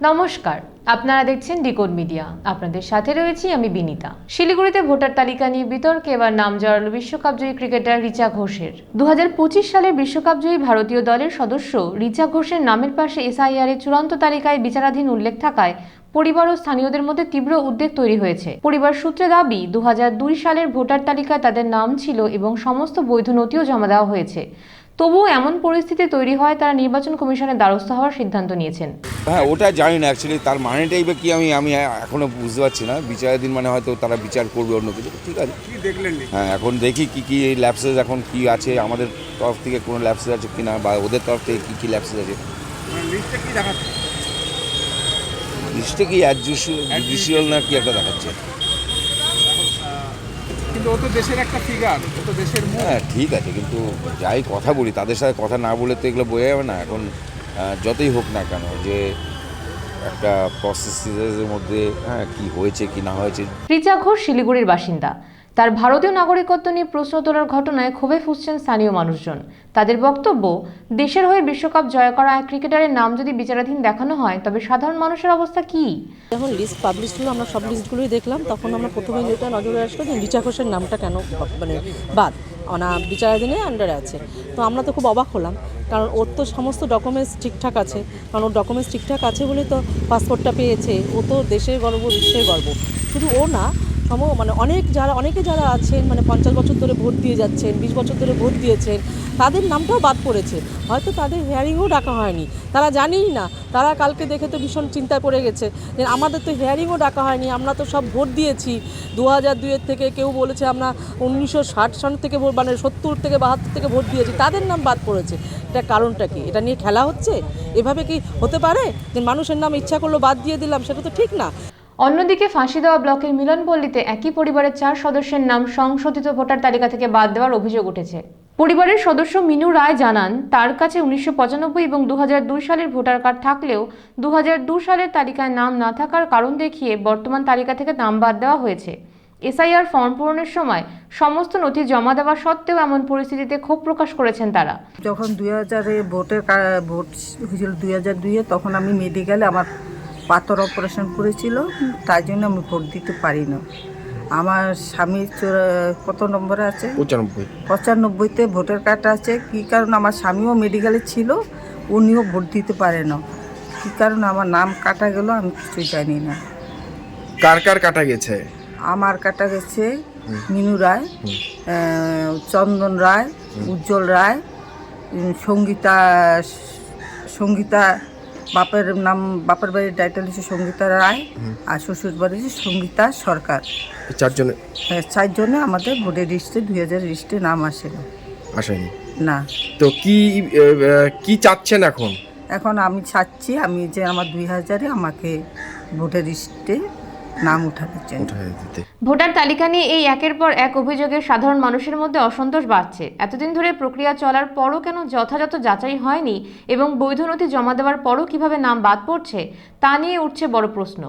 নমস্কার, আপনারা দেখছেন ডিকোড মিডিয়া। আপনাদের সাথে রয়েছি আমি বিনীতা। শিলিগুড়িতে ভোটার তালিকা নিয়ে বিতর্কে এবার নাম জড়ালো বিশ্বকাপজয়ী ক্রিকেটার রিচা ঘোষের। 2025 সালের বিশ্বকাপজয়ী ভারতীয় দলের সদস্য রিচা ঘোষের নামের পাশে এসআইআর এর চূড়ান্ত তালিকায় বিচারাধীন উল্লেখ থাকায় পরিবার ও স্থানীয়দের মধ্যে তীব্র উদ্বেগ তৈরি হয়েছে। পরিবার সূত্রে দাবি, 2002 সালের ভোটার তালিকায় তাদের নাম ছিল এবং সমস্ত বৈধ নথিও জমা দেওয়া হয়েছে। তবুও এমন পরিস্থিতি তৈরি হয় তারা নির্বাচন কমিশনের দ্বারস্থ হওয়ার সিদ্ধান্ত নিয়েছেন। হ্যাঁ, ওটা জানি না অ্যাকচুয়ালি তার মানেটাই বা কি আমি এখনো বুঝতে পারছি না। বিচারাধীন মানে হয়তো তারা বিচার করবে অন্য কিছু, ঠিক আছে। কি দেখলেন? হ্যাঁ, এখন দেখি কি ল্যাপসেস এখন কি আছে, আমাদের তরফ থেকে কোনো ল্যাপসেস আছে কি না, বা ওদের তরফ থেকে কি ল্যাপসেস আছে। লিস্টে কি দেখাচ্ছে? লিস্টে কি জুডিশিয়াল না কি একটা দেখাচ্ছে। কিন্তু ও তো দেশের একটা ফিগার, ও তো দেশের মুখ। হ্যাঁ ঠিক আছে, কিন্তু যাই কথা বলি তাদের সাথে কথা না বলে তো এগুলো বোঝা যাবে না। এখন যতই হোক না কেন যে একটা প্রসেসের মধ্যে কি হয়েছে কি না হয়েছে। রিচা ঘোষ শিলিগুড়ির বাসিন্দা। তার ভারতীয় নাগরিকত্ব নিয়ে প্রশ্ন তোলার ঘটনায় ক্ষোভে ফুঁসছেন স্থানীয় মানুষজন। তাদের বক্তব্য, দেশের হয়ে বিশ্বকাপ জয় করা এক ক্রিকেটারের নাম যদি বিচারাধীন দেখানো হয় তবে সাধারণ মানুষের অবস্থা কি? যখন লিস্ট পাবলিশ হলো, আমরা সব লিস্টগুলোই দেখলাম, তখন আমরা প্রথমে যেটা নজরে আসলো যে রিচা ঘোষের নামটা কেন বাদ বিচারাধীনে আন্ডারে আছে। তো আমরা তো খুব অবাক হলাম, কারণ ওর তো সমস্ত ডকুমেন্টস ঠিকঠাক আছে, কারণ ওর ডকুমেন্টস ঠিকঠাক আছে বলে তো পাসপোর্টটা পেয়েছে। ও তো দেশের গর্ব, বিশ্বের গর্ব। শুধু ও না, অনেকে যারা আছেন, 50 বছর ধরে ভোট দিয়ে যাচ্ছেন, 20 বছর ধরে ভোট দিয়েছেন, তাদের নামটাও বাদ পড়েছে। হয়তো তাদের হিয়ারিংও ডাকা হয়নি, তারা জানেই না। তারা কালকে দেখে তো ভীষণ চিন্তায় পড়ে গেছে যে আমাদের তো হিয়ারিংও ডাকা হয়নি, আমরা তো সব ভোট দিয়েছি 2002 থেকে। কেউ বলেছে আমরা 1960 সন থেকে 70 থেকে 72 থেকে ভোট দিয়েছি, তাদের নাম বাদ পড়েছে। এটা কারণটা কি? এটা নিয়ে খেলা হচ্ছে? এভাবে কি হতে পারে যে মানুষের নাম ইচ্ছা করলো বাদ দিয়ে দিলাম? সেটা তো ঠিক না। অন্যদিকে ফাঁসিদেওয়া ব্লকের মিলনপল্লীতে একই পরিবারের 4 সদস্যের নাম সংশোধিত ভোটার তালিকা থেকে বাদ দেওয়ার অভিযোগ উঠেছে। পরিবারের সদস্য মিনু রায় জানান, তার কাছে 1995 এবং 2002 সালের ভোটার কার্ড থাকলেও 2002 সালের তালিকায় নাম না থাকার কারণ দেখিয়ে বর্তমান তালিকা থেকে নাম বাদ দেওয়া হয়েছে। এসআইআর ফর্ম পূরণের সময় সমস্ত নথি জমা দেওয়া সত্ত্বেও এমন পরিস্থিতিতে ক্ষোভ প্রকাশ করেছেন তারা। যখন 2000-এ ভোট হয়েছিল 2002-এ, তখন আমি মেডিকেলে আমার পাথর অপারেশন করেছিল, তাই জন্য আমি ভোট দিতে পারি না। আমার স্বামীর কত নম্বরে আছে? 95-তে ভোটার কার্ড আছে। কী কারণ আমার স্বামীও মেডিকেলে ছিল, উনিও ভোট দিতে পারে না। কী কারণ আমার নাম কাটা গেল আমি কিছুই জানি না। কার কাটা গেছে? আমার কাটা গেছে মিনু রায়, চন্দন রায়, উজ্জ্বল রায়, সঙ্গীতা বাপের বাড়ির টাইটেল হচ্ছে সঙ্গীতা রায়, আর শ্বশুর বাড়ি হচ্ছে সঙ্গীতা সরকার। 4 জনে আমাদের ভোটের লিস্টে 2000 লিস্টে নাম আসেনি না। তো কি চাচ্ছেন এখন? এখন আমি চাচ্ছি যে আমার 2000-এ আমাকে ভোটের লিস্টে নাম উঠানোর জন্য। ভোটার তালিকা নিয়ে এই একের পর এক অভিযোগে সাধারণ মানুষের মধ্যে অসন্তোষ বাড়ছে। এতদিন ধরে প্রক্রিয়া চলার পরও কেন যথাযথ যাচাই হয়নি এবং বৈধ নথি জমা দেওয়ার পরও কিভাবে নাম বাদ পড়ছে তা নিয়ে উঠছে বড় প্রশ্ন।